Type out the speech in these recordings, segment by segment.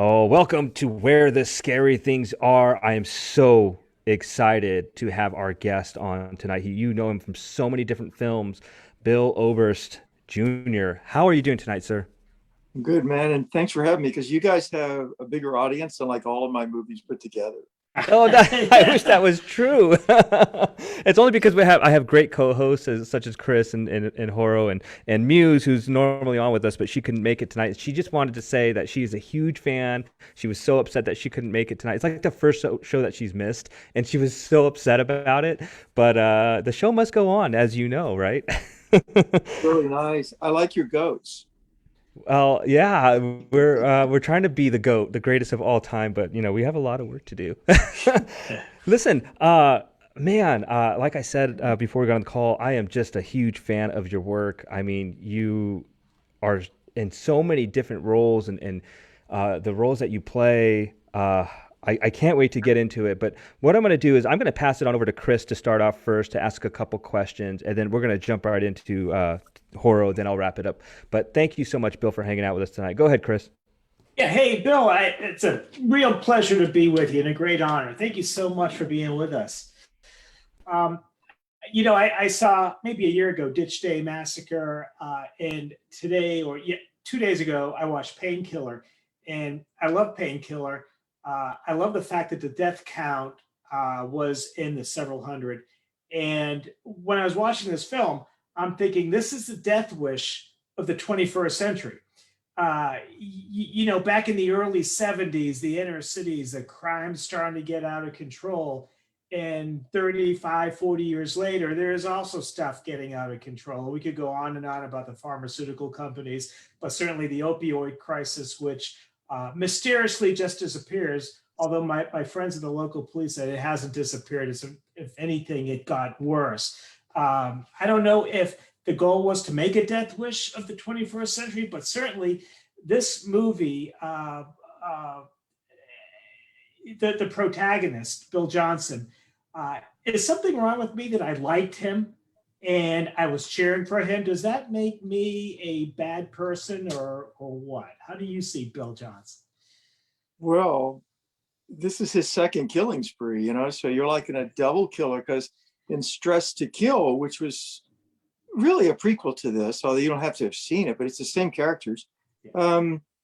Oh, welcome to Where the Scary Things Are. I am so excited to have our guest on tonight. You know him from so many different films, Bill Oberst Jr. How are you doing tonight, sir? Good, man. And thanks for having me because you guys have a bigger audience than like all of my movies put together. Oh, I wish that was true. It's only because I have great co-hosts such as Chris and Horo and Muse, who's normally on with us, but she couldn't make it tonight. She just wanted to say that she's a huge fan. She was so upset that she couldn't make it tonight. It's like the first show that she's missed, and she was so upset about it. But the show must go on, as you know, right? Really nice. I like your goats. Well, yeah, we're trying to be the GOAT, the greatest of all time, but we have a lot of work to do. Listen, man, like I said before we got on the call, I am just a huge fan of your work. I mean, you are in so many different roles, and the roles that you play. I can't wait to get into it. But what I'm going to do is I'm going to pass it on over to Chris to start off first to ask a couple questions, and then we're going to jump right into Horo. Then I'll wrap it up. But thank you so much, Bill, for hanging out with us tonight. Go ahead, Chris. Yeah, hey, Bill, it's a real pleasure to be with you and a great honor. Thank you so much for being with us. Um, I saw maybe a year ago Ditch Day Massacre, and today, or yeah, 2 days ago, I watched Painkiller, and I love Painkiller. I love the fact that the death count was in the several hundred. And when I was watching this film, I'm thinking this is the death wish of the 21st century. Back in the early 70s, the inner cities, the crime starting to get out of control. And 35, 40 years later, there is also stuff getting out of control. We could go on and on about the pharmaceutical companies, but certainly the opioid crisis, which mysteriously just disappears. Although my friends in the local police said it hasn't disappeared. If anything, it got worse. I don't know if the goal was to make a death wish of the 21st century, but certainly this movie, the protagonist, Bill Johnson, is something wrong with me that I liked him and I was cheering for him? Does that make me a bad person or what? How do you see Bill Johnson? Well, this is his second killing spree, so you're like in a double killer because in Stress to Kill, which was really a prequel to this, although you don't have to have seen it, but it's the same characters.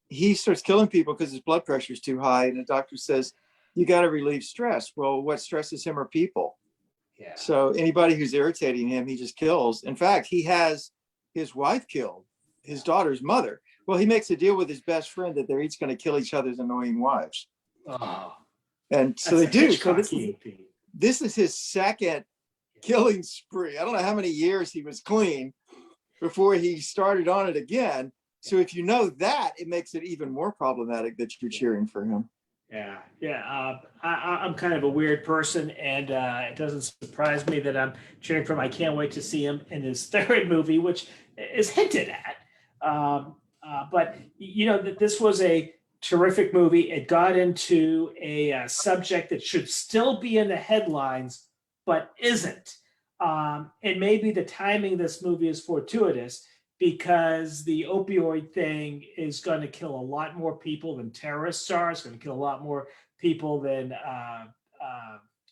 He starts killing people because his blood pressure is too high, and the doctor says, you got to relieve stress. Well, what stresses him are people. Yeah. So anybody who's irritating him, he just kills. In fact, he has his wife killed, his daughter's mother. Well, he makes a deal with his best friend that they're each going to kill each other's annoying wives. Oh, And so that's they a do. So Hitchcock. this is his second killing spree. I don't know how many years he was clean before he started on it again. So if you know that, it makes it even more problematic that you're cheering for him. Yeah. I'm kind of a weird person, and it doesn't surprise me that I'm cheering for him. I can't wait to see him in his third movie, which is hinted at. But that this was a terrific movie. It got into a subject that should still be in the headlines, but isn't. And maybe the timing of this movie is fortuitous because the opioid thing is going to kill a lot more people than terrorists are. It's going to kill a lot more people than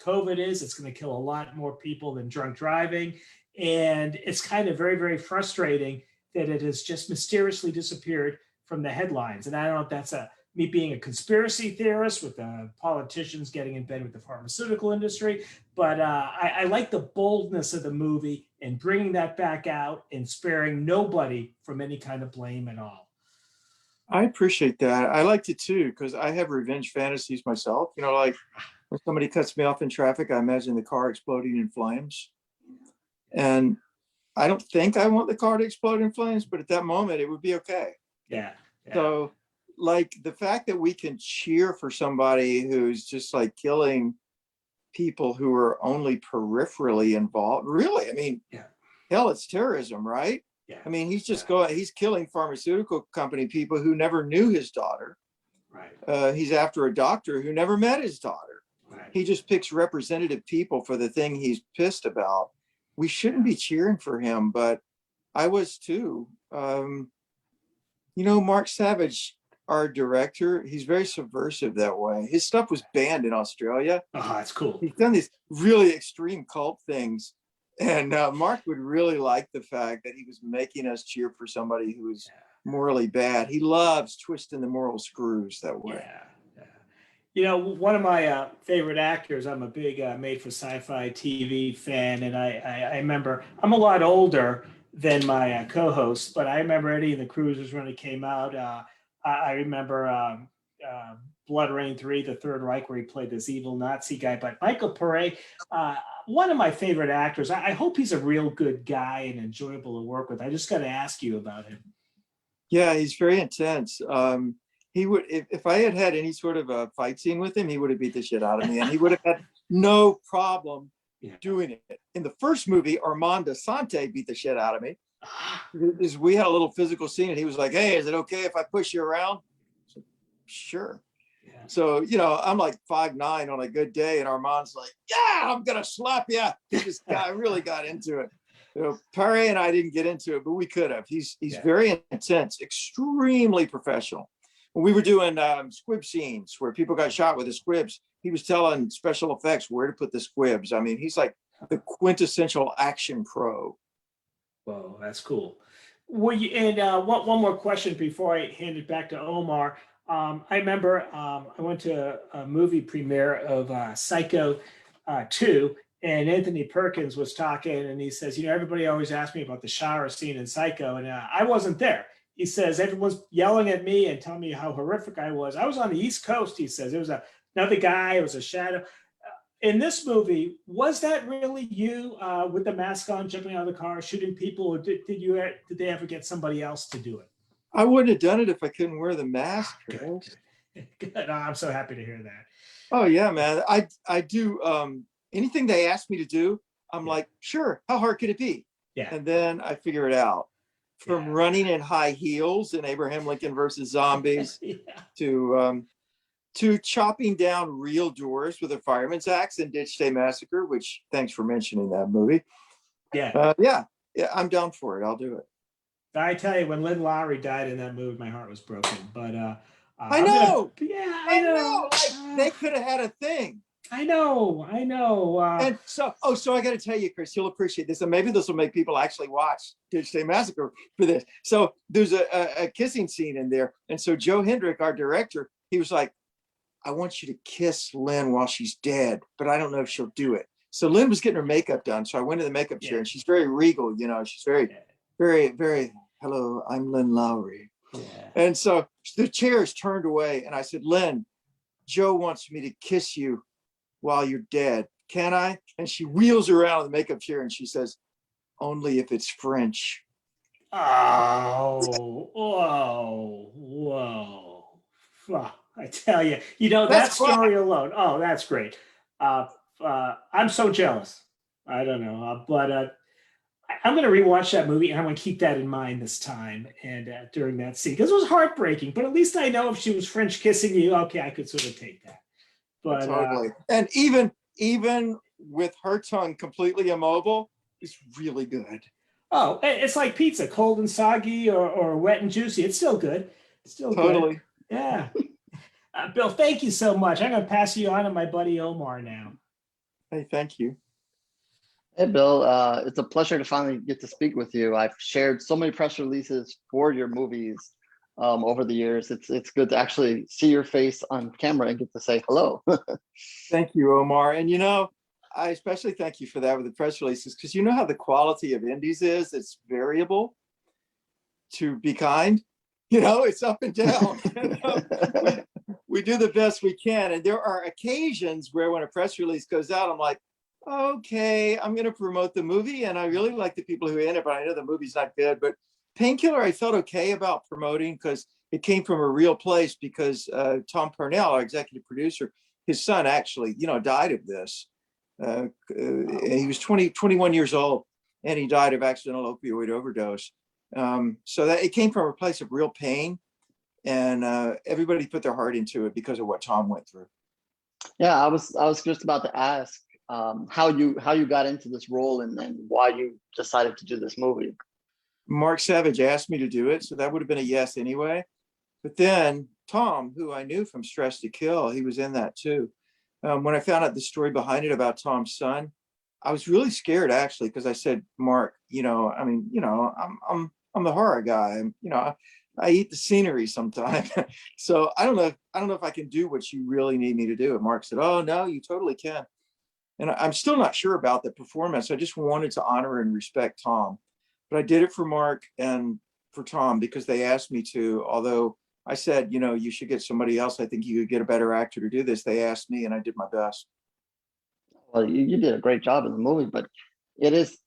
COVID is. It's going to kill a lot more people than drunk driving. And it's kind of very, very frustrating that it has just mysteriously disappeared from the headlines. And I don't know if that's me being a conspiracy theorist with politicians getting in bed with the pharmaceutical industry, but I like the boldness of the movie and bringing that back out and sparing nobody from any kind of blame at all. I appreciate that. I liked it too because I have revenge fantasies myself. Like when somebody cuts me off in traffic, I imagine the car exploding in flames. And I don't think I want the car to explode in flames, but at that moment, it would be okay. Yeah. So, like the fact that we can cheer for somebody who's just like killing people who are only peripherally involved. Really, I mean, Yeah. hell, it's terrorism, right? Yeah. I mean, he's killing pharmaceutical company people who never knew his daughter. Right. He's after a doctor who never met his daughter. Right. He just picks representative people for the thing he's pissed about. We shouldn't be cheering for him, but I was too. Mark Savage, our director, he's very subversive that way. His stuff was banned in Australia. Oh, that's cool. He's done these really extreme cult things. And Mark would really like the fact that he was making us cheer for somebody who was morally bad. He loves twisting the moral screws that way. Yeah. Yeah. You know, one of my favorite actors, I'm a big made for sci-fi TV fan, and I remember I'm a lot older than my co-host, but I remember Eddie and the Cruisers when it came out. I remember Blood Rain 3, The Third Reich, where he played this evil Nazi guy. But Michael Pare, one of my favorite actors. I hope he's a real good guy and enjoyable to work with. I just got to ask you about him. Yeah, he's very intense. He would, if I had had any sort of a fight scene with him, he would have beat the shit out of me, and he would have had no problem doing it. In the first movie, Armand Asante beat the shit out of me. We had a little physical scene, and he was like, "Hey, is it okay if I push you around?" I said, "Sure." Yeah. So, you know, I'm like 5'9" on a good day, and Armand's like, "Yeah, I'm gonna slap you." He just really got into it. You know, Pare and I didn't get into it, but we could have. He's very intense, extremely professional. When we were doing squib scenes where people got shot with the squibs, he was telling special effects where to put the squibs. I mean, he's like the quintessential action pro. Whoa, that's cool. Well, and one more question before I hand it back to Omar. I remember I went to a movie premiere of Psycho 2, and Anthony Perkins was talking, and he says, you know, everybody always asks me about the shower scene in Psycho, and I wasn't there. He says, everyone's yelling at me and telling me how horrific I was. I was on the East Coast, he says. It was another guy, it was a shadow. In this movie, was that really you with the mask on, jumping out of the car, shooting people, or did they ever get somebody else to do it? I wouldn't have done it if I couldn't wear the mask. Good. Oh, I'm so happy to hear that. Oh yeah, man. I do anything they ask me to do, I'm like, sure, how hard could it be? Yeah. And then I figure it out. From running in high heels in Abraham Lincoln versus Zombies to chopping down real doors with a fireman's axe in Ditch Day Massacre, which thanks for mentioning that movie. Yeah, I'm down for it. I'll do it. I tell you, when Lynn Lowry died in that movie, my heart was broken. But I know. I know. Like, they could have had a thing. I know. And so I got to tell you, Chris, you'll appreciate this, and maybe this will make people actually watch Ditch Day Massacre for this. So there's a kissing scene in there, and so Joe Hendrick, our director, he was like, I want you to kiss Lynn while she's dead, but I don't know if she'll do it. So Lynn was getting her makeup done, so I went to the makeup chair, and she's very regal, you know, she's very, very, very, hello, I'm Lynn Lowry. Yeah. And so the chair is turned away, and I said, Lynn, Joe wants me to kiss you while you're dead. Can I? And she wheels around in the makeup chair and she says, only if it's French. Oh, whoa. I tell you, you know, that story alone. Oh, that's great. I'm so jealous. I don't know, but I'm going to rewatch that movie, and I'm going to keep that in mind this time and during that scene, because it was heartbreaking. But at least I know if she was French kissing you, okay, I could sort of take that. But totally. And even with her tongue completely immobile, it's really good. Oh, it's like pizza, cold and soggy or wet and juicy. It's still good. It's still totally good. Yeah. Bill, thank you so much. I'm going to pass you on to my buddy Omar now. Hey, thank you. Hey, Bill. It's a pleasure to finally get to speak with you. I've shared so many press releases for your movies over the years. It's good to actually see your face on camera and get to say hello. Thank you, Omar. And you know, I especially thank you for that with the press releases, because you know how the quality of indies is. It's variable, to be kind. You know, it's up and down. we do the best we can. And there are occasions where when a press release goes out, I'm like, okay, I'm going to promote the movie, and I really like the people who are in it, but I know the movie's not good. But Painkiller, I felt okay about promoting because it came from a real place, because Tom Purnell, our executive producer, his son actually, you know, died of this. He was 21 years old, and he died of accidental opioid overdose. So that it came from a place of real pain, and everybody put their heart into it because of what Tom went through. Yeah, I was just about to ask how you got into this role and why you decided to do this movie. Mark Savage asked me to do it, so that would have been a yes anyway. But then Tom, who I knew from Stress to Kill, he was in that too. When I found out the story behind it about Tom's son, I was really scared actually, because I said, Mark, I mean, I'm the horror guy. I eat the scenery sometimes. So I don't know if I can do what you really need me to do. And Mark said, oh no, you totally can. And I'm still not sure about the performance. I just wanted to honor and respect Tom. But I did it for Mark and for Tom because they asked me to, although I said, you should get somebody else. I think you could get a better actor to do this. They asked me and I did my best. Well, you did a great job in the movie, but it is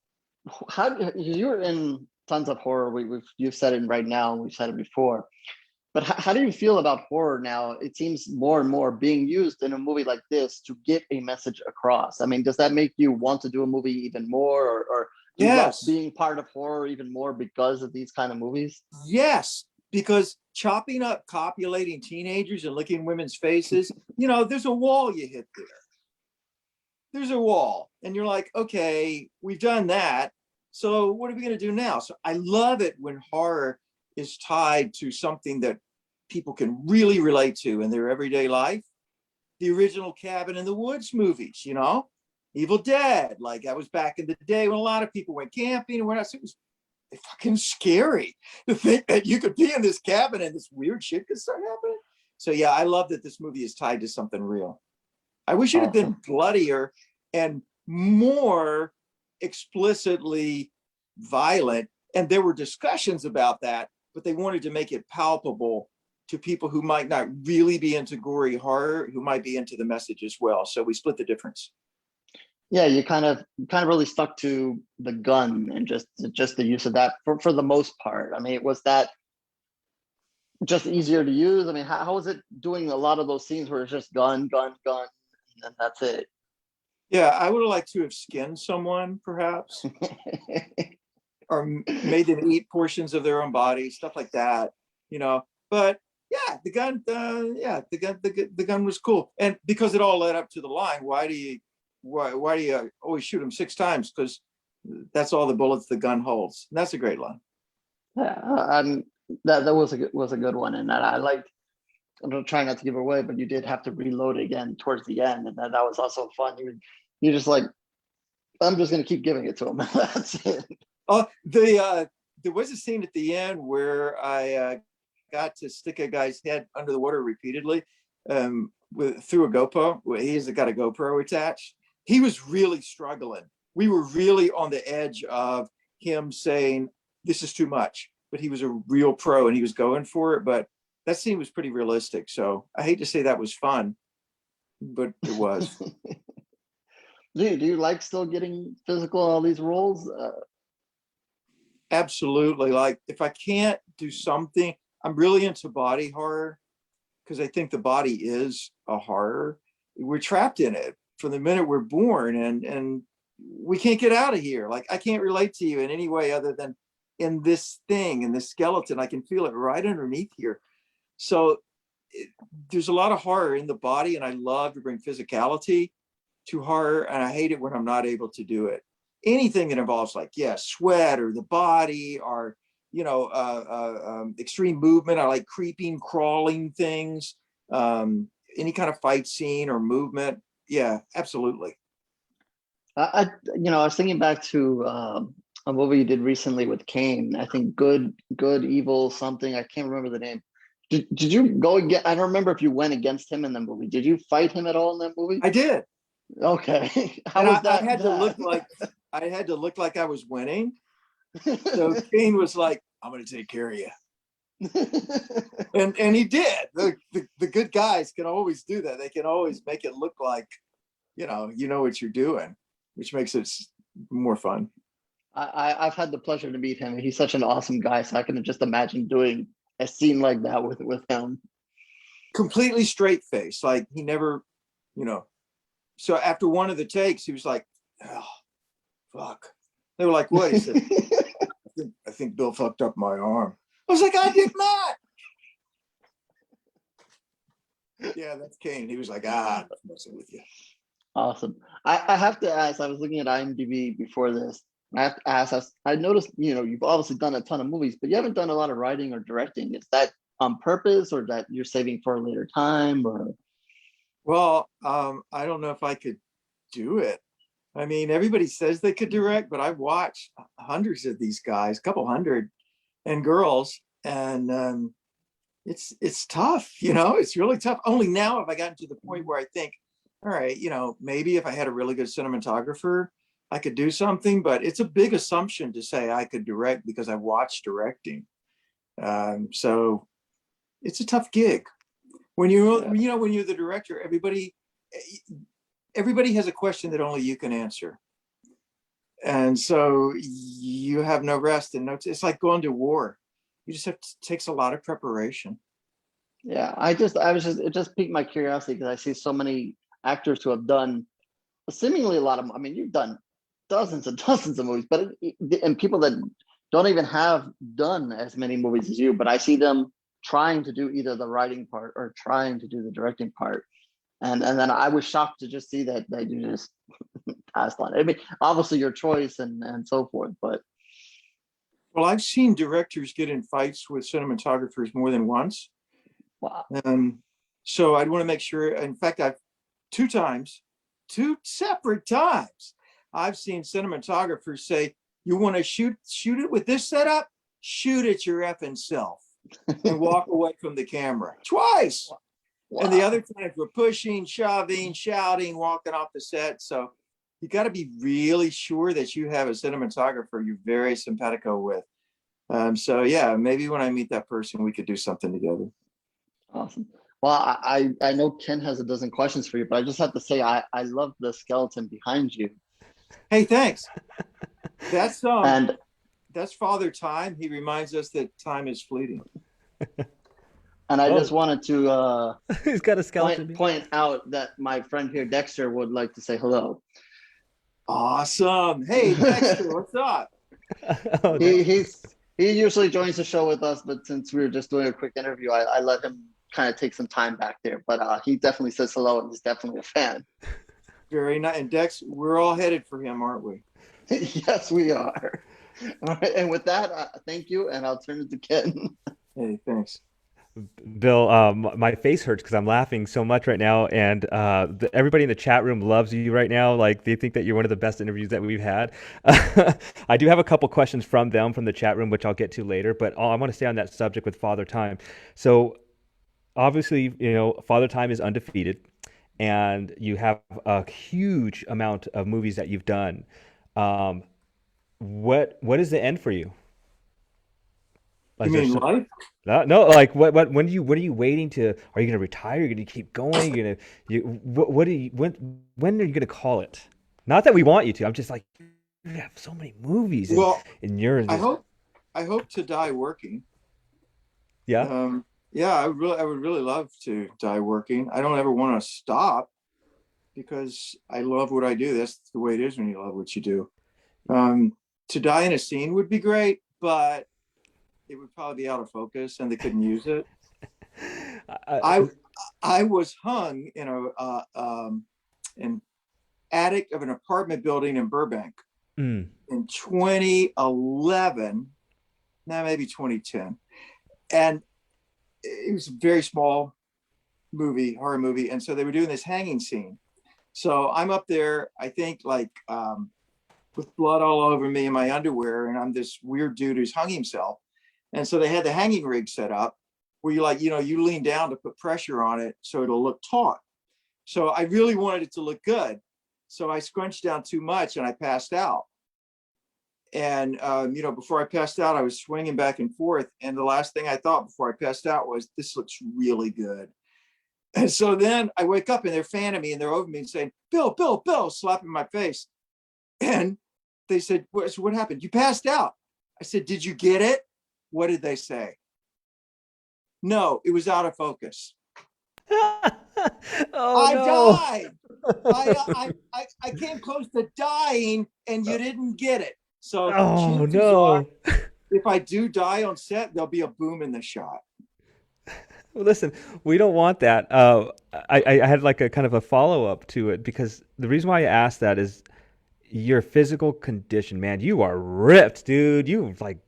how you're in tons of horror. You've said it right now, we've said it before. But how do you feel about horror now? It seems more and more being used in a movie like this to get a message across. I mean, does that make you want to do a movie even more, or do you love Yes. being part of horror even more because of these kind of movies? Yes, because chopping up copulating teenagers and licking women's faces, there's a wall you hit there. There's a wall. And you're like, okay, we've done that. So what are we going to do now? So I love it when horror is tied to something that people can really relate to in their everyday life. The original Cabin in the Woods movies, Evil Dead. Like that was back in the day when a lot of people went camping and it was fucking scary to think that you could be in this cabin and this weird shit could start happening. So yeah, I love that this movie is tied to something real. I wish it had been bloodier and more explicitly violent. And there were discussions about that, but they wanted to make it palpable to people who might not really be into gory horror, who might be into the message as well. So we split the difference. Yeah, you kind of really stuck to the gun and just the use of that for the most part. I mean, was that just easier to use? I mean, how was it doing a lot of those scenes where it's just gun, and that's it? Yeah, I would have liked to have skinned someone, perhaps, or made them eat portions of their own body, stuff like that, But yeah, the gun was cool, and because it all led up to the line. Why do you always shoot him 6 times? Because that's all the bullets the gun holds. And that's a great line. Yeah, that was a good one, and I liked. I'm trying not to give it away, but you did have to reload again towards the end, and that was also fun. You're just like, I'm just gonna keep giving it to him. That's it. Oh, there was a scene at the end where I got to stick a guy's head under the water repeatedly through a GoPro. He's got a GoPro attached. He was really struggling. We were really on the edge of him saying, this is too much. But he was a real pro and he was going for it. But that scene was pretty realistic. So I hate to say that was fun, but it was. Do you like still getting physical in all these roles? Absolutely. Like if I can't do something, I'm really into body horror because I think the body is a horror. We're trapped in it from the minute we're born and we can't get out of here. Like I can't relate to you in any way other than in this thing, in this skeleton. I can feel it right underneath here. So there's a lot of horror in the body and I love to bring physicality to horror, and I hate it when I'm not able to do it. Anything that involves sweat or the body or extreme movement. I like creeping, crawling things, any kind of fight scene or movement. Yeah, absolutely. I was thinking back to a movie you did recently with Kane. I think good, evil, something. I can't remember the name. Did you go again? I don't remember if you went agast him in the movie. Did you fight him at all in that movie? I did. Okay. How and was that? I had to look like I was winning. So Kane was like, I'm going to take care of you. and he did. The good guys can always do that. They can always make it look like, you know what you're doing, which makes it more fun. I've had the pleasure to meet him. He's such an awesome guy. So I can just imagine doing a scene like that with him. Completely straight face. Like he never, So after one of the takes, he was like, oh, fuck. They were like, what? He said, I think Bill fucked up my arm. I was like, I did not. Yeah, that's Kane. He was like, I'm messing with you. Awesome. I have to ask, I was looking at IMDb before this. I have to ask, I noticed, you've obviously done a ton of movies, but you haven't done a lot of writing or directing. Is that on purpose, or that you're saving for a later time, or? Well, I don't know if I could do it. I mean, everybody says they could direct, but I've watched hundreds of these guys, a couple hundred, and girls, and it's tough. It's really tough. Only now have I gotten to the point where I think, all right, maybe if I had a really good cinematographer, I could do something. But it's a big assumption to say I could direct because I've watched directing. So it's a tough gig. When when you're the director, everybody has a question that only you can answer. And so you have no rest and no, it's like going to war. You just have to, it takes a lot of preparation. Yeah, it just piqued my curiosity because I see so many actors who have done seemingly a lot of, I mean, you've done dozens and dozens of movies, but and people that don't even have done as many movies as you, but I see them trying to do either the writing part or trying to do the directing part. And then I was shocked to just see that you just passed on it. I mean, obviously your choice and so forth, but Well, I've seen directors get in fights with cinematographers more than once. wow. So I'd want to make sure. In fact, I've two separate times, I've seen cinematographers say, "You want to shoot it with this setup? Shoot it your effing self," and walk away from the camera twice. Wow. And the other times we're pushing, shoving, shouting, walking off the set. So you got to be really sure that you have a cinematographer you're very simpatico with. So yeah, maybe when I meet that person, we could do something together. Awesome. Well, I know Ken has a dozen questions for you, but I just have to say I love the skeleton behind you. Hey, thanks. That's And that's Father Time. He reminds us that time is fleeting. I Oh, just wanted to he's got a skeleton. point out that my friend here, Dexter, would like to say hello. Awesome. Hey, Dexter, what's up? Oh, He that- he usually joins the show with us, but since we were just doing a quick interview, I let him kind of take some time back there. But he definitely says hello, and he's definitely a fan. Very nice. And Dex, we're all headed for him, aren't we? Yes, we are. All right, and with that, thank you, and I'll turn it to Ken. Hey, thanks. Bill, my face hurts because I'm laughing so much right now, and everybody in the chat room loves you right now. Like they think that you're one of the best interviews that we've had. I do have a couple questions from them from the chat room, which I'll get to later. But I want to stay on that subject with Father Time. So obviously, Father Time is undefeated, and you have a huge amount of movies that you've done. Um, what is the end for you? You Is there mean some, life? no, like what are you waiting to? Are you gonna retire? You're gonna keep going? You're gonna what are you when are you gonna call it? Not that we want you to. I'm just like you have so many movies Well, and you're I just hope I hope to die working. yeah. Yeah, I would really love to die working. I don't ever want to stop because I love what I do. That's the way it is when you love what you do. To die in a scene would be great, but it would probably be out of focus and they couldn't use it. I, I I was hung in an attic of an apartment building in Burbank mm, in 2011, now maybe 2010, and it was a very small horror movie, and so they were doing this hanging scene. So I'm up there, I think like with blood all over me in my underwear, and I'm this weird dude who's hung himself. And so they had the hanging rig set up where you lean down to put pressure on it so it'll look taut. So I really wanted it to look good. So I scrunched down too much and I passed out. And, before I passed out, I was swinging back and forth. And the last thing I thought before I passed out was, this looks really good. And so then I wake up and they're fanning me and they're over me and saying, Bill, Bill, Bill, slapping my face. And they said, what happened? You passed out. I said, did you get it? What did they say? No, it was out of focus. oh I no. died. I came close to dying and you didn't get it. So Oh chances are, no. if I do die on set, there'll be a boom in the shot. Well, listen, we don't want that. I had like a kind of a follow up to it because the reason why I asked that is your physical condition, man. You are ripped, dude. You like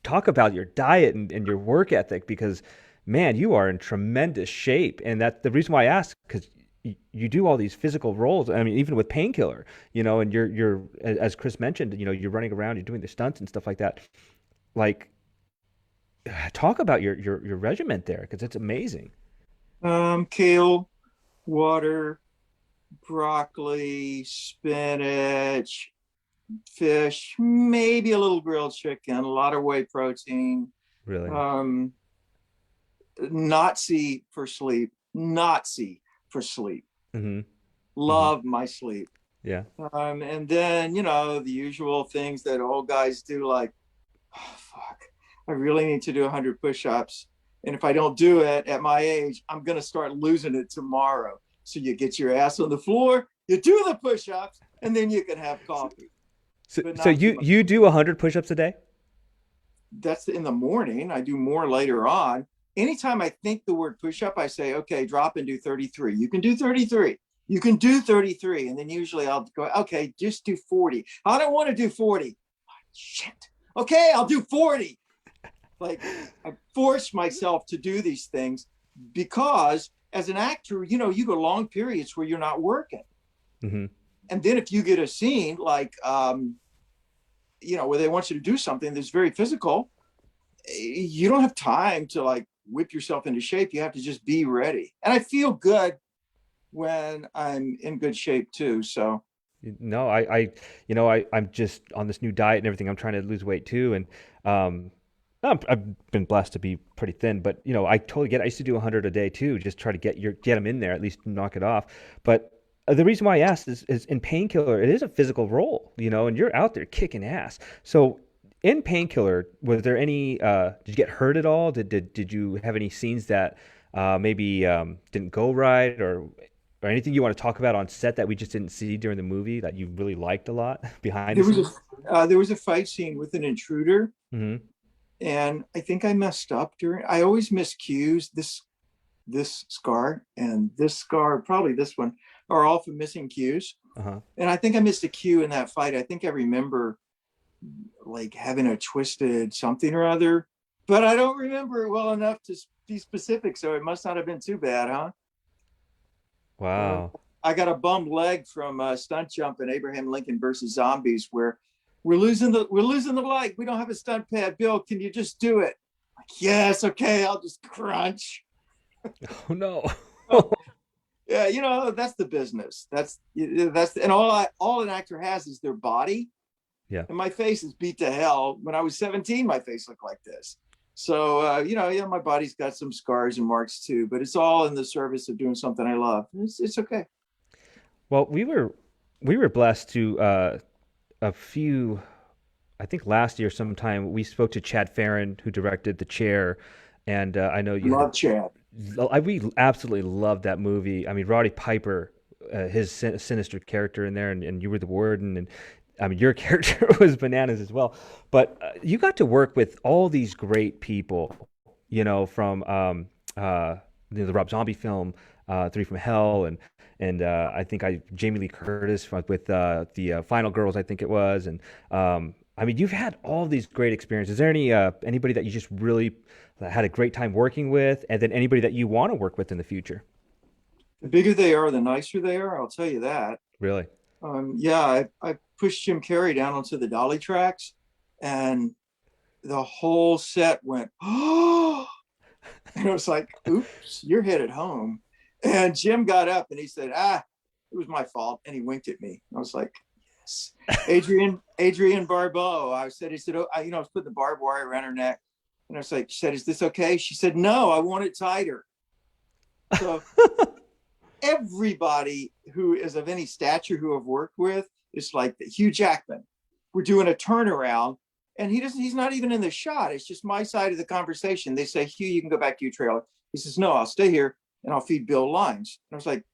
talk about your diet and your work ethic because man, you are in tremendous shape. And that the reason why I asked, because you do all these physical roles. I mean, even with Painkiller, and you're as Chris mentioned, you're running around, you're doing the stunts and stuff like that. Like, talk about your regiment there, because it's amazing. Kale, water, broccoli, spinach, fish, maybe a little grilled chicken, a lot of whey protein. Really. Um, Nazi for sleep. Nazi for sleep. Hmm. Hmm. Love my sleep. Yeah. And then, the usual things that old guys do, like, oh, fuck, I really need to do 100 push-ups. And if I don't do it at my age, I'm going to start losing it tomorrow. So you get your ass on the floor, you do the push-ups, and then you can have coffee. But So not too you much. do 100 push-ups a day? That's in the morning. I do more later on. Anytime I think the word push-up, I say, okay, drop and do 33. You can do 33. You can do 33. And then usually I'll go, okay, just do 40. I don't want to do 40. Shit. Okay, I'll do 40. Like, I force myself to do these things because as an actor, you go long periods where you're not working. Hmm. And then if you get a scene like, where they want you to do something that's very physical, you don't have time to like whip yourself into shape. You have to just be ready. And I feel good when I'm in good shape too. So No, I'm just on this new diet and everything. I'm trying to lose weight too, and um, I've been blessed to be pretty thin. But I totally get it. I used to do 100 a day too, just try to get them in there, at least knock it off. But the reason why I asked is in Painkiller, it is a physical role, and you're out there kicking ass. So in Painkiller, was there any? Did you get hurt at all? Did you have any scenes that maybe didn't go right, or anything you want to talk about on set that we just didn't see during the movie that you really liked a lot behind the there was scenes? a fight scene with an intruder, Hmm. and I think I messed up during. I always miss cues. This scar and this scar, probably this one, are all from missing cues. Uh-huh. And I think I missed a cue in that fight. I think I remember like having a twisted something or other, but I don't remember it well enough to be specific. So it must not have been too bad, huh? Uh, Wow. I got a bum leg from stunt jump in Abraham Lincoln versus Zombies, where we're losing the light. We don't have a stunt pad. Bill, can you just do it? Like, yes, okay, I'll just crunch. Oh no. Oh, yeah, that's the business. That's and all an actor has is their body. Yeah. And my face is beat to hell. When I was 17, my face looked like this. So yeah, my body's got some scars and marks too, but it's all in the service of doing something I love. It's okay. Well, we were blessed to a few. I think last year sometime we spoke to Chad Farron, who directed The Chair, and I know you had Love Chad. we absolutely loved that movie. I mean, Roddy Piper, his sinister character in there, and you were the warden, and I mean, your character was bananas as well. But you got to work with all these great people, from the Rob Zombie film, Three from Hell, and I think Jamie Lee Curtis with the Final Girls, I think it was, and I mean, you've had all these great experiences. Is there anybody that you just really had a great time working with, and then anybody that you want to work with in the future? The bigger they are, the nicer they are. I'll tell you that. Really? Yeah, I pushed Jim Carrey down onto the dolly tracks, and the whole set went, oh, and it was like, oops, you're headed home. And Jim got up and he said, it was my fault. And he winked at me. I was like, yes. Adrienne Barbeau. He said, oh, I was putting the barbed wire around her neck. And I was like, she said, is this okay? She said, no, I want it tighter. So everybody who is of any stature who I've worked with is like Hugh Jackman. We're doing a turnaround and he's not even in the shot. It's just my side of the conversation. They say, Hugh, you can go back to your trailer. He says, no, I'll stay here and I'll feed Bill lines. And I was like,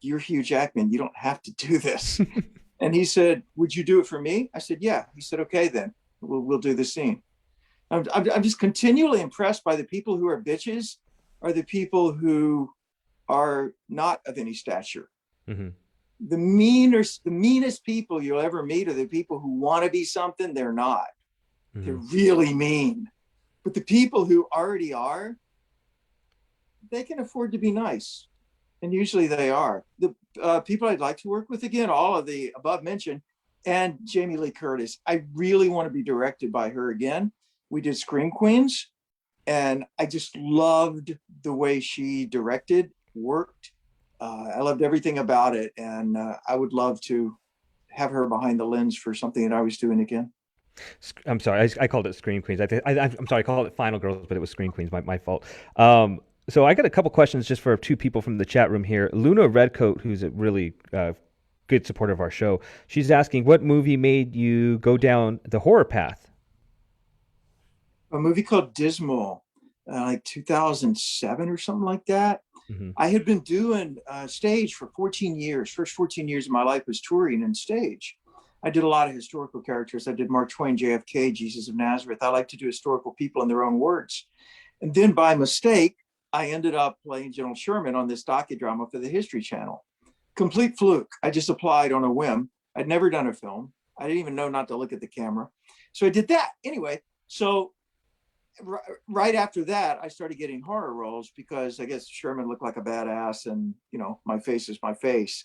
you're Hugh Jackman. You don't have to do this. And he said, would you do it for me? I said, yeah. He said, okay, then we'll do the scene. I'm just continually impressed by the people who are bitches are the people who are not of any stature. Hmm. The meanest people you'll ever meet are the people who want to be something they're not. Hmm. They're really mean. But the people who already are, they can afford to be nice, and usually they are. The people I'd like to work with, again, all of the above mentioned, and Jamie Lee Curtis. I really want to be directed by her again. We did Scream Queens, and I just loved the way she directed, worked. I loved everything about it, and I would love to have her behind the lens for something that I was doing again. I'm sorry, I called it Scream Queens. I'm sorry, I called it Final Girls, but it was Scream Queens. My fault. So I got a couple questions just for two people from the chat room here. Luna Redcoat, who's a really good supporter of our show, she's asking, what movie made you go down the horror path? A movie called Dismal, like 2007 or something like that. Hmm. I had been doing stage for 14 years. First 14 years of my life was touring and stage. I did a lot of historical characters. I did Mark Twain, JFK, Jesus of Nazareth. I like to do historical people in their own words. And then by mistake, I ended up playing General Sherman on this docudrama for the History Channel. Complete fluke. I just applied on a whim. I'd never done a film. I didn't even know not to look at the camera. So I did that. Anyway, so right after that, I started getting horror roles because I guess Sherman looked like a badass, and my face is my face.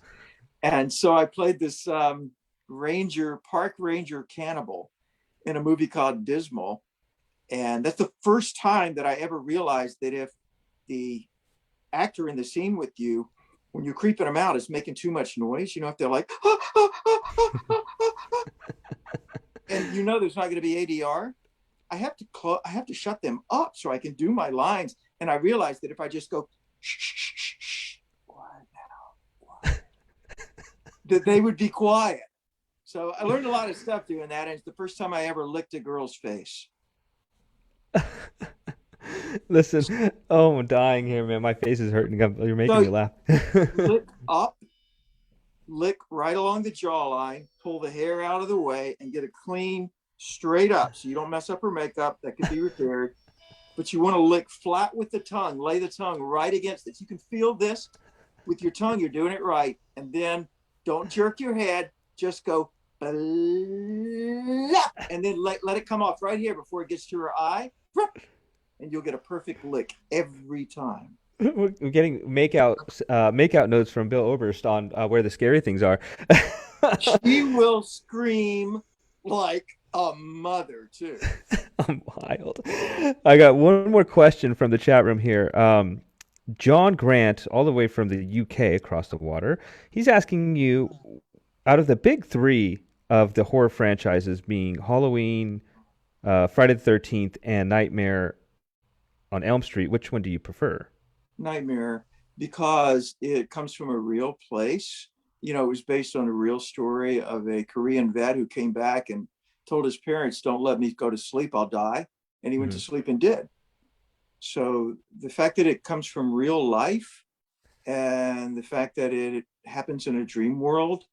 And so I played this park ranger cannibal in a movie called Dismal. And that's the first time that I ever realized that if the actor in the scene with you, when you're creeping them out, is making too much noise, if they're like, and there's not going to be ADR, I have to shut them up so I can do my lines. And I realized that if I just go, shh, shh, shh, shh, what now? What? That they would be quiet. So I learned a lot of stuff doing that. And it's the first time I ever licked a girl's face. Listen, oh, I'm dying here, man. My face is hurting. You're making me laugh. Lick up, lick right along the jawline, pull the hair out of the way, and get a clean, straight up, so you don't mess up her makeup. That could be repaired. But you want to lick flat with the tongue. Lay the tongue right against it. You can feel this with your tongue. You're doing it right. And then don't jerk your head. Just go, and then let it come off right here before it gets to her eye. And you'll get a perfect lick every time. We're getting makeout notes from Bill Oberst on where the scary things are. She will scream like a mother too. I'm wild. I got one more question from the chat room here. John Grant, all the way from the UK across the water, he's asking you, out of the big three of the horror franchises being Halloween, Friday the 13th, and Nightmare on Elm Street, which one do you prefer? Nightmare, because it comes from a real place. It was based on a real story of a Korean vet who came back and told his parents, don't let me go to sleep, I'll die. And he went to sleep and did. So the fact that it comes from real life and the fact that it happens in a dream world,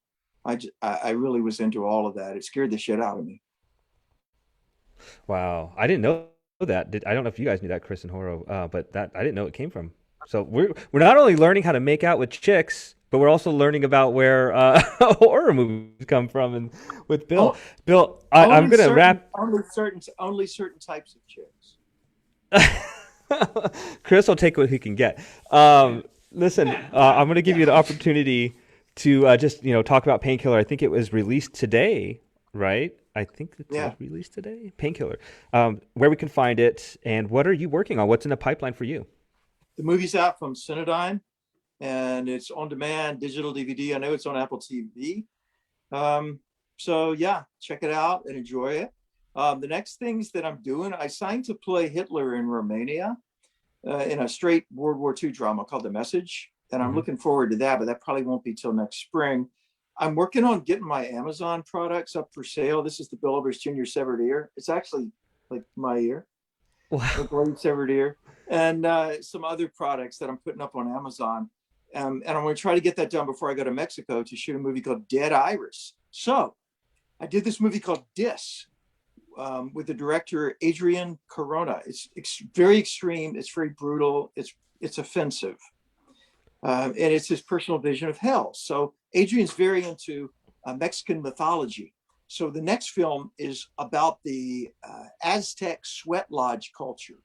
I really was into all of that. It scared the shit out of me. Wow, I didn't know that. I don't know if you guys knew that, Chris and Horo, but that I didn't know it came from. So we're not only learning how to make out with chicks, but we're also learning about where horror movies come from. And with Bill, I'm gonna wrap. Only certain types of chicks. Chris will take what he can get. Listen, I'm gonna give you the opportunity to just talk about Painkiller. I think it was released today, right? I think it was released today. Painkiller. Where we can find it, and what are you working on? What's in the pipeline for you? The movie's out from Cinedigm, and it's on demand, digital DVD. I know it's on Apple TV. So yeah, check it out and enjoy it. The next things that I'm doing, I signed to play Hitler in Romania in a straight World War II drama called The Message. And I'm looking forward to that, but that probably won't be till next spring. I'm working on getting my Amazon products up for sale. This is the Bill Oberst Jr. severed ear. It's actually like my ear. Wow. The blade severed ear. And some other products that I'm putting up on Amazon. And I'm going to try to get that done before I go to Mexico to shoot a movie called Dead Iris. So I did this movie called Dis with the director Adrian Corona. It's very extreme. It's very brutal. It's offensive. And it's his personal vision of hell. So Adrian's very into Mexican mythology. So the next film is about the Aztec sweat lodge culture.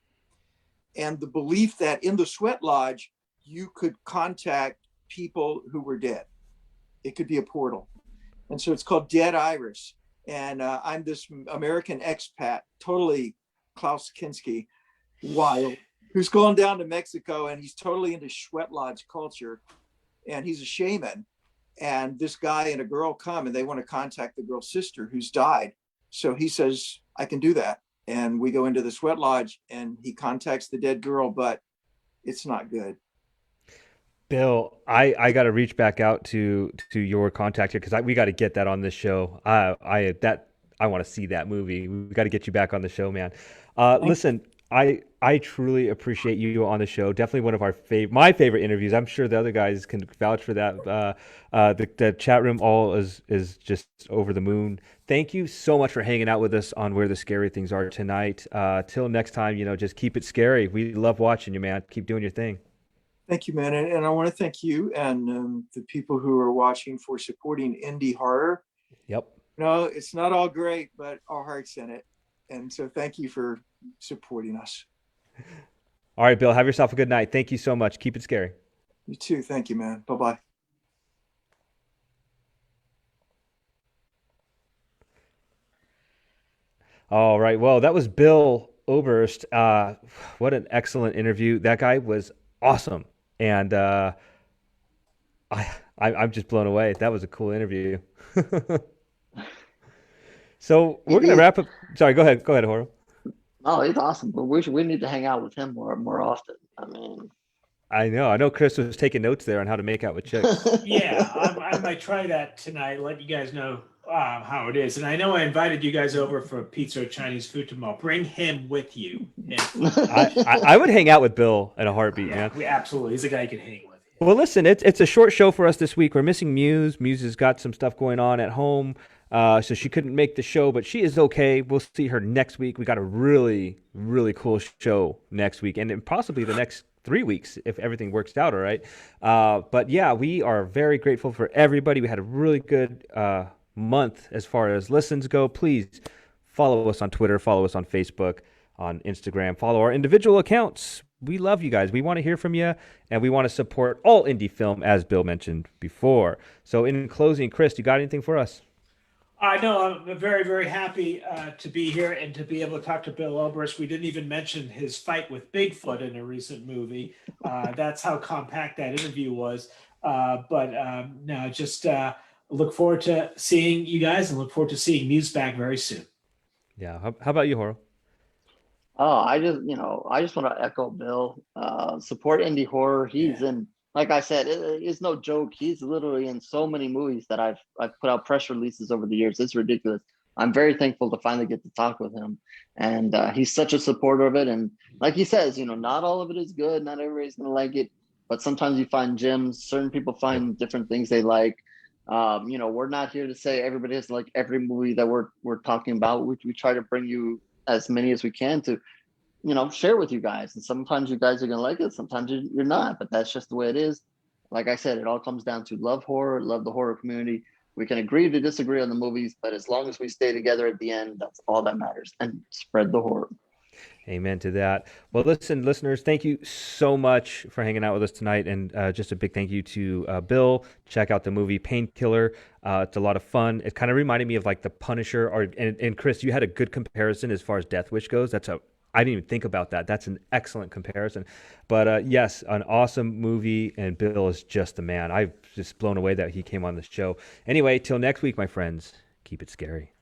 and the belief that in the sweat lodge you could contact people who were dead. It could be a portal. And so it's called Dead Iris. And I'm this American expat, totally Klaus Kinski, wild, who's gone down to Mexico, and he's totally into sweat lodge culture. And he's a shaman. And this guy and a girl come and they want to contact the girl's sister who's died. So he says, I can do that. And we go into the sweat lodge and he contacts the dead girl, but it's not good. Bill, I got to reach back out to your contact here because we got to get that on this show. I want to see that movie. We got to get you back on the show, man. Listen, I truly appreciate you on the show. Definitely one of my favorite interviews. I'm sure the other guys can vouch for that. The chat room all is just over the moon. Thank you so much for hanging out with us on Where the Scary Things Are tonight. Till next time, just keep it scary. We love watching you, man. Keep doing your thing. Thank you, man. And I want to thank you and the people who are watching for supporting indie horror. Yep. No, it's not all great, but our heart's in it. And so thank you for supporting us. All right, Bill, have yourself a good night. Thank you so much. Keep it scary. You too. Thank you, man. Bye-bye. All right. Well, that was Bill Oberst. What an excellent interview. That guy was awesome. And I'm just blown away. That was a cool interview. So we're gonna wrap up. Sorry, go ahead. Go ahead, Horo. Oh, he's awesome. But we need to hang out with him more often. I mean, I know. I know. Chris was taking notes there on how to make out with chicks. Yeah, I might try that tonight. Let you guys know how it is. And I know I invited you guys over for pizza or Chinese food tomorrow. Bring him with you. I would hang out with Bill in a heartbeat, man. We absolutely. He's a guy you can hang with. Well, listen, it's a short show for us this week. We're missing Muse. Muse has got some stuff going on at home, so she couldn't make the show, but she is okay. We'll see her next week. We got a really, really cool show next week, and then possibly the next 3 weeks if everything works out all right. But yeah, we are very grateful for everybody. We had a really good month as far as listens go. Please follow us on Twitter, follow us on Facebook, on Instagram, follow our individual accounts. We love you guys. We want to hear from you, and we want to support all indie film, as Bill mentioned before. So in closing, Chris, you got anything for us? I know I'm very, very happy to be here and to be able to talk to Bill Oberst. We didn't even mention his fight with Bigfoot in a recent movie. That's how compact that interview was. No, just look forward to seeing you guys and look forward to seeing Muse back very soon. Yeah. How about you, Horo? Oh, I just want to echo Bill. Support indie horror. He's in, like I said, it's no joke. He's literally in so many movies that I've put out press releases over the years. It's ridiculous. I'm very thankful to finally get to talk with him, and he's such a supporter of it. And like he says, not all of it is good. Not everybody's gonna like it, but sometimes you find gems. Certain people find different things they like. We're not here to say everybody has to like every movie that we're talking about. We try to bring you as many as we can to share with you guys, and sometimes you guys are gonna like it, sometimes you're not, but that's just the way it is. Like I said, it all comes down to love horror, love the horror community. We can agree to disagree on the movies, but as long as we stay together at the end, that's all that matters, and spread the horror. Amen to that. Well, listen, listeners, thank you so much for hanging out with us tonight. And just a big thank you to Bill. Check out the movie Painkiller. It's a lot of fun. It kind of reminded me of like The Punisher. And Chris, you had a good comparison as far as Death Wish goes. I didn't even think about that. That's an excellent comparison. But yes, an awesome movie. And Bill is just the man. I've just blown away that he came on the show. Anyway, till next week, my friends, keep it scary.